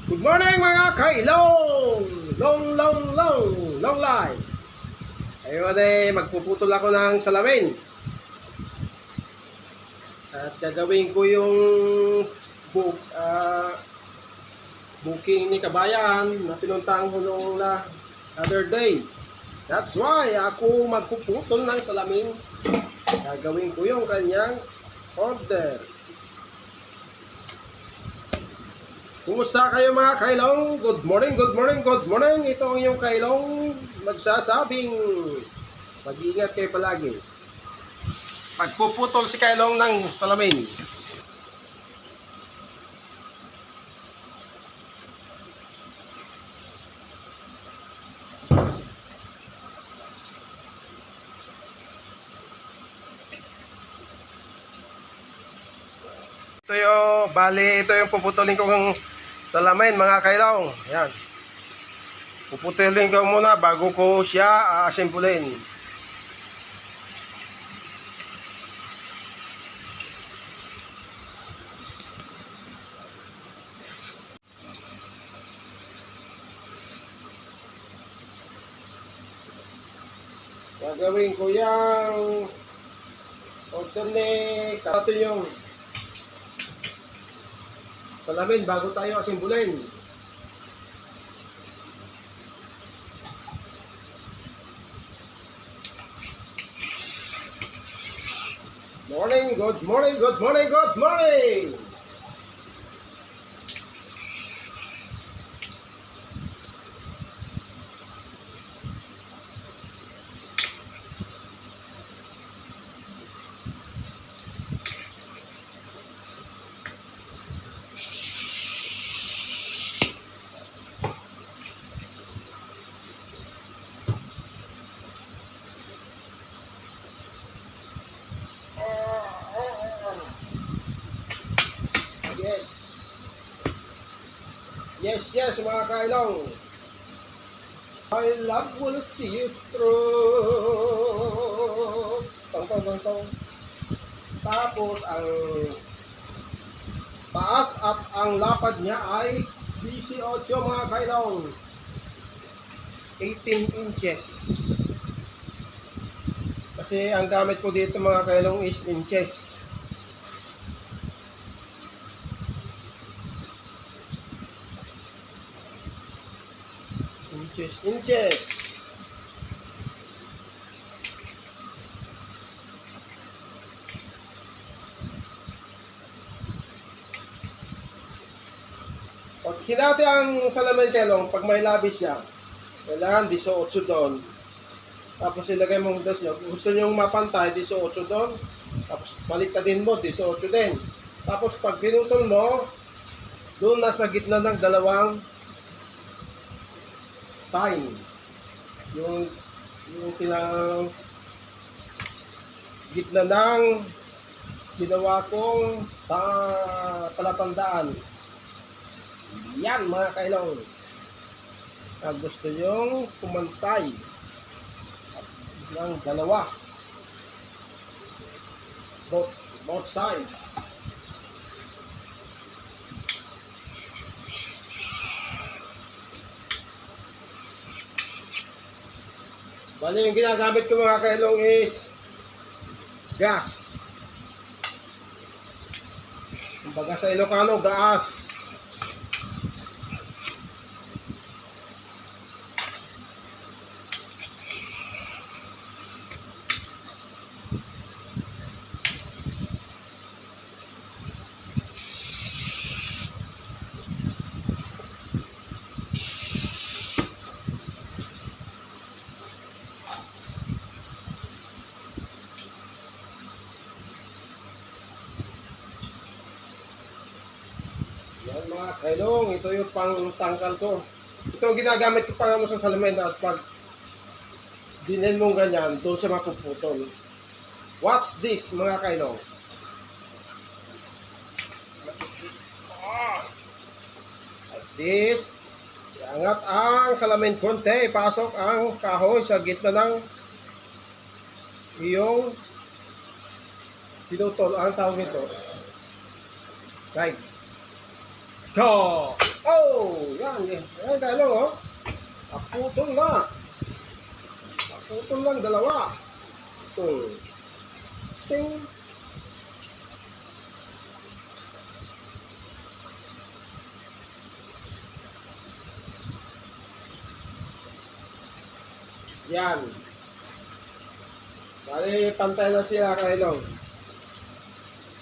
Good morning mga kailong! Long life! Ayun magpuputol ako ng salamin. At gagawin ko yung booking ni Kabayan na pinuntahan ko nung other day. That's why ako magpuputol ng salamin. Gagawin ko yung kanyang order. Kumusta kayo mga kailong? Good morning. Ito ang iyong kailong magsasabing mag-iingat kayo palagi. Pagpuputol si kailong ng salamin. Ito yung puputulin kong salamin mga kailong. Yan. Puputulin ko muna bago ko siya aasimpulin. Gagawin ko yung order ni kato yung salamin bago tayo asimpulin. Good morning! Yes, mga kailong. My love will see you through. Tong. Tapos ang taas at ang lapad niya ay 18 mga kailong. 18 inches. Kasi ang gamit ko dito mga kailong is inches. Inches. Pag hinati ang salamin kailong, pag may labis siya, kailangan 18 doon. Tapos ilagay mong desyo. Kung gusto nyo mapantay, 18 doon. Tapos baliktadin mo, 18 din. Tapos pag pinutol mo, doon nasa gitna ng dalawang sign. Yung gitna ng ginawa kong palatandaan. Yan mga kailong. Pag gusto nyong pumantay ng dalawa, both sides. Bali yung ginagamit ko mga kailong is gas. Kumbaga sa Ilocano, gas. Yan mga kailong, ito yung pang-tangkal ko. Ito ang ginagamit ko pang sa salamin at pag dinel mong ganyan, doon siya mapuputol. Watch this mga kailong. Like this. Iangat ang salamin konti, pasok ang kahoy sa gitna ng iyong pinutol. Ang tawag nito. Right. Go! Oh! Yan, yan. Yan, kailong, oh. Naputol na. Naputol lang, dalawa. Ito. Ting. Yan. Bali, pantay na sila, kailong.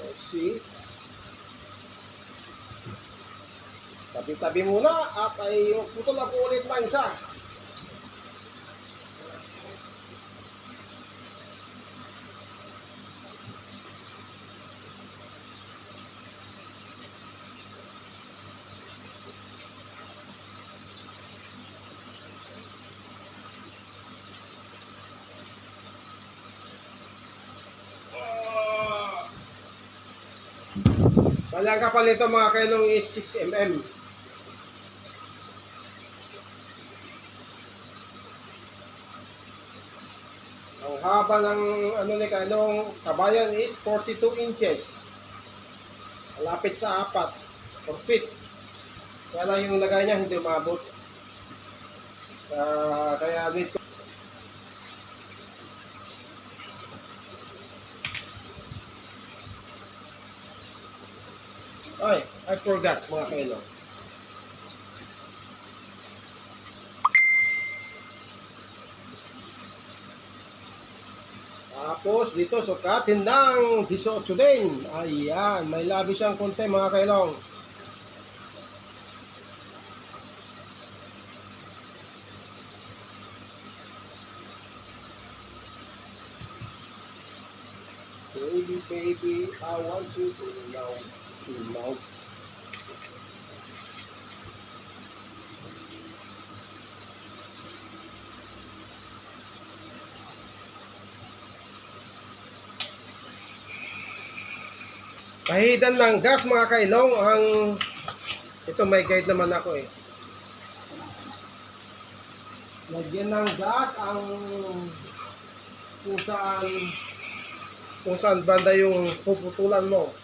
Let's see. Tabi-tabi muna at ay putol na po ulit ng isa. Bali, ang kapal nito mga kailong is 6 mm. Ang haba ng ano ni kailong kabayan is 42 inches. Malapit sa 4 feet. Kaya lang yung lagay niya hindi umabot. Kaya need ko. Ay, I forgot mga kailong. Tapos dito sukatin ng 18 din. Ayan, may labi siyang konti mga kailong. Baby, baby, I want you to know. To know. Pahidan ng gas mga kailong ang ito may guide naman ako eh. Lagyan ng gas ang kung saan banda yung puputulan mo.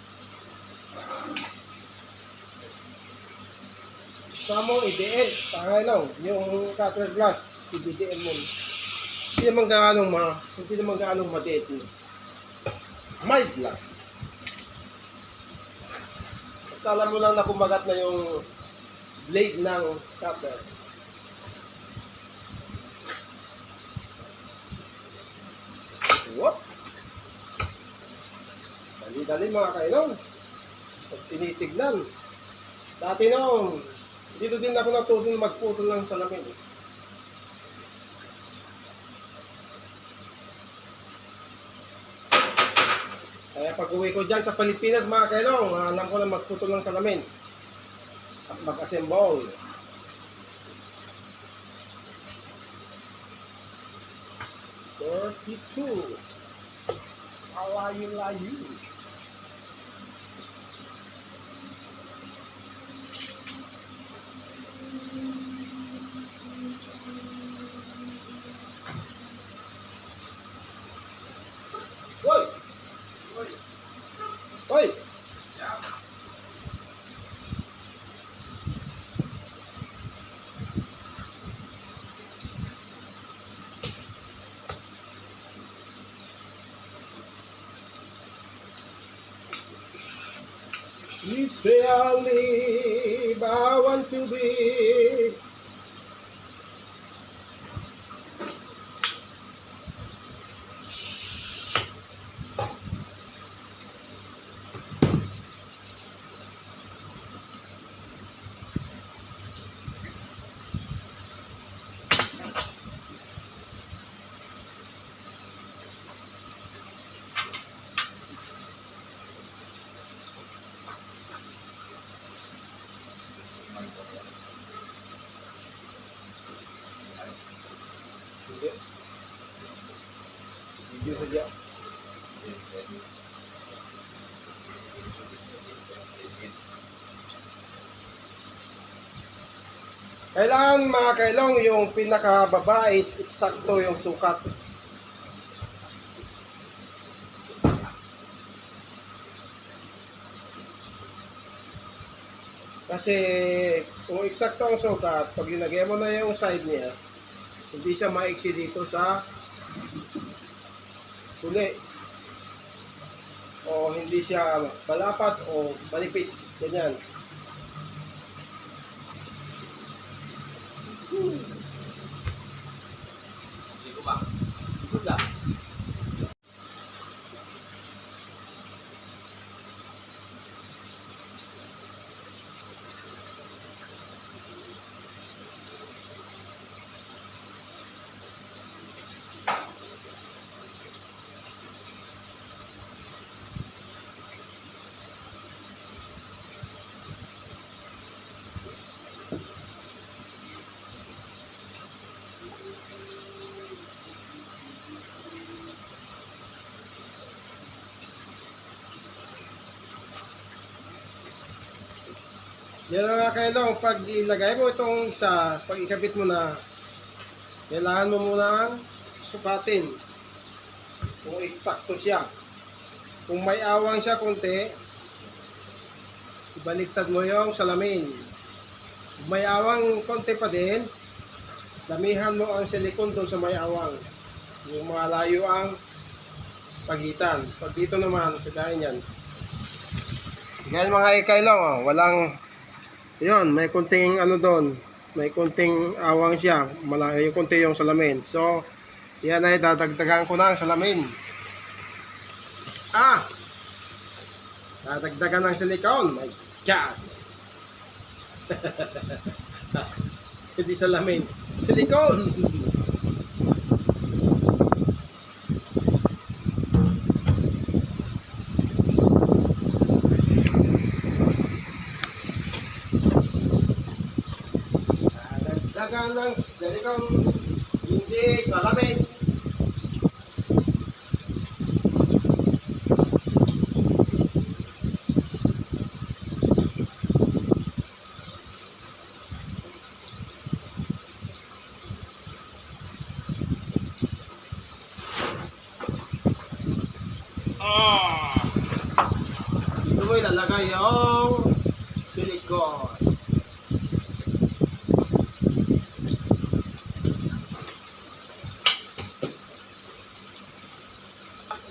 Gusto mo i-DL, kailong yung cutter glass, i-DL mo. Hindi naman gaanong madiit. Mild lang. Basta alam mo lang na kumagat na yung blade ng cutter. Whoop! Dali-dali mga kailong. Pag tinitignan. Dati noong, dito din ako natutong magputol ng salamin. Kaya pag uwi ko dyan sa Pilipinas mga kailong, alam ko na magputol ng salamin. At mag-assemble. $32. Alayu-layu. Hoy! Hoy! Each day I live, I want to be. Hindi. Video saja. Kailangan mga kailong yung pinakababa is eksakto yung sukat. Kasi kung eksakto ang sukat, pag linagay mo na yung side niya, hindi siya maiksi dito sa huli. O hindi siya malapat o manipis. Ganyan. Hindi ko ba? Good lang. Yan mga kailong, pag ilagay mo itong isa, pag ikabit mo na, kailangan mo munang sukatin kung eksakto siya. Kung may awang siya konti, ibaliktad mo yung salamin. Kung may awang konti pa din, damihan mo ang silikon doon sa may awang. Yung mga layo ang pagitan. Pag dito naman, kagaya yan. Ganyan mga ikailong, oh, walang, yun, may kunting ano doon, may kunting awang siya, malayo yung kunti yung salamin. So, yan ay dadagdagan ko na ang salamin. Dadagdagan ng silikon. My God! Hindi salamin, silikon! Dadagdagan ng silikon, hindi salamin. Dito mo ilalagay yung silikon.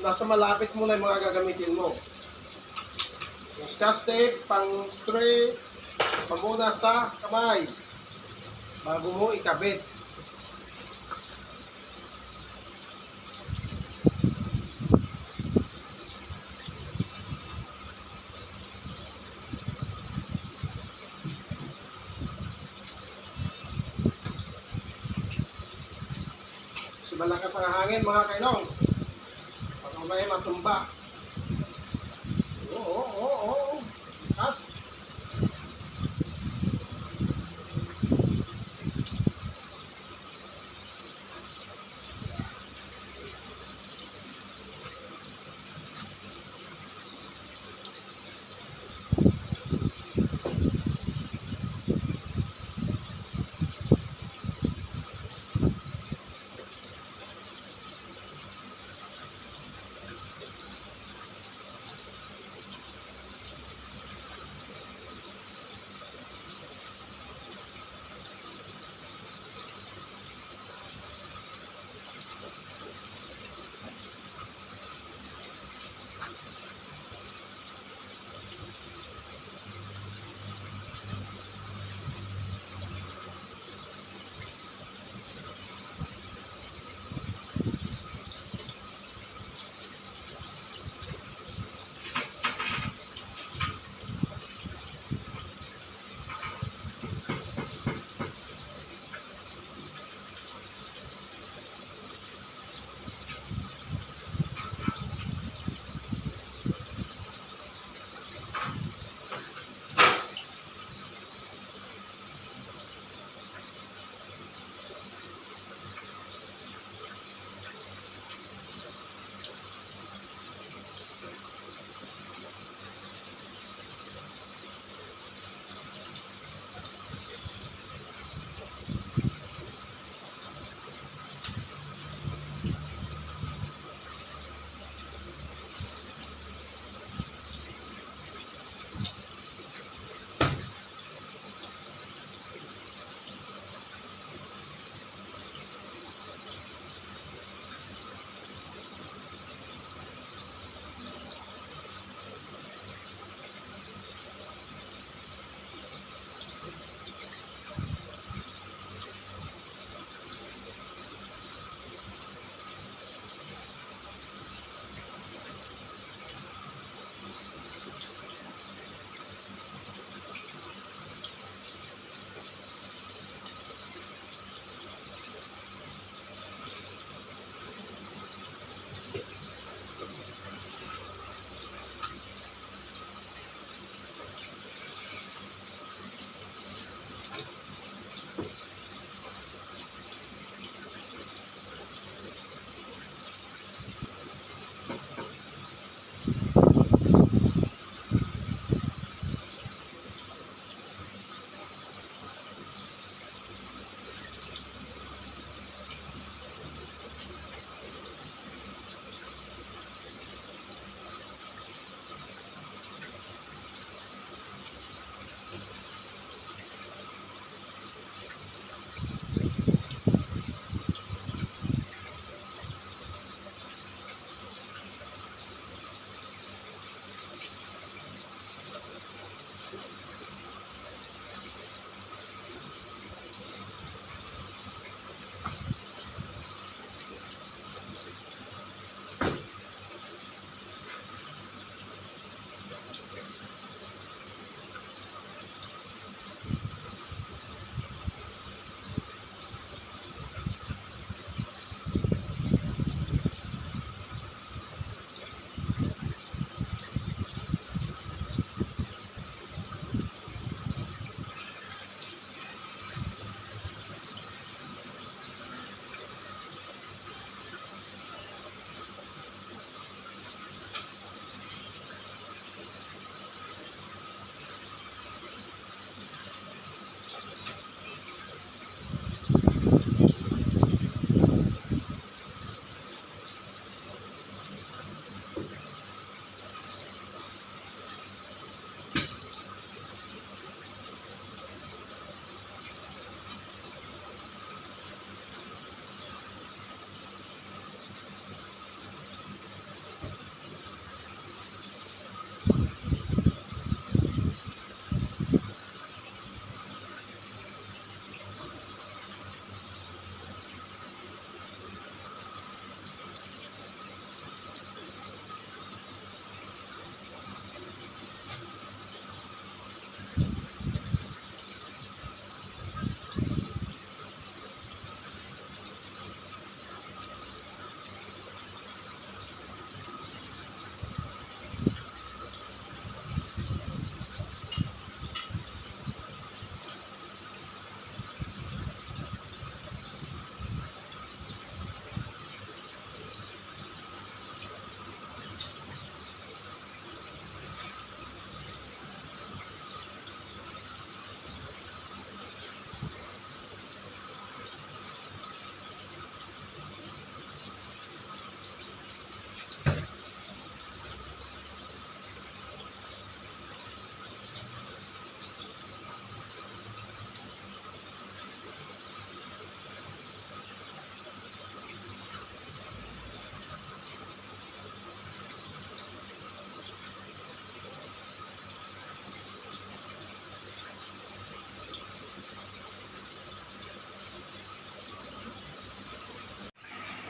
Nasa malapit mo na yung mga gagamitin mo. Yung scotch tape, pang spray, pamuna sa kamay bago mo ikabit. So malakas ang hangin mga kailong. Pag mamaya matumba. Oo. Taas.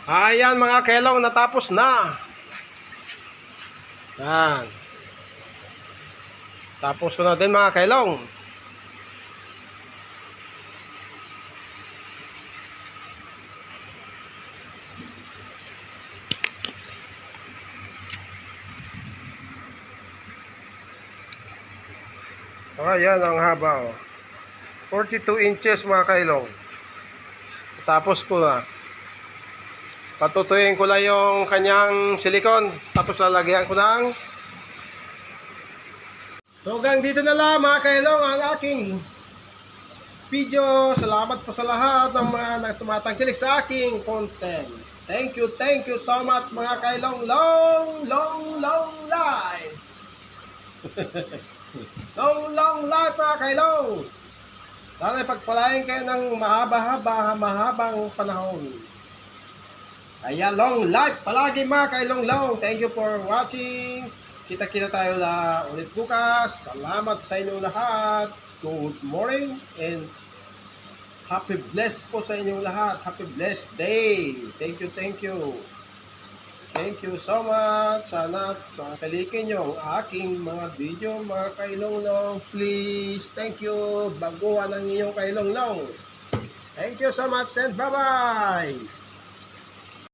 Ayan mga kailong, natapos na. Yan. Tapos ko na din mga kailong. Ayan ang haba. 42 inches mga kailong. Tapos ko na. Patutuyin ko lang yung kanyang silikon. Tapos lalagyan ko ng. So hanggang dito na lang mga kailong ang aking video. Salamat po sa lahat ng mga tumatangkilik sa aking content. Thank you so much mga kailong. Long life. long life mga kailong. Sana pagpalain kayo ng mahabang panahon. Kaya long life palagi mga kailong. Thank you for watching. Kita-kita tayo ulit bukas. Salamat sa inyong lahat. Good morning and happy blessed po sa inyong lahat. Happy blessed day. Thank you. Thank you so much. Sana kalikin nyo ang aking mga video mga kailong. Please. Thank you. Baguhan ang inyong kailong. Thank you so much and bye-bye.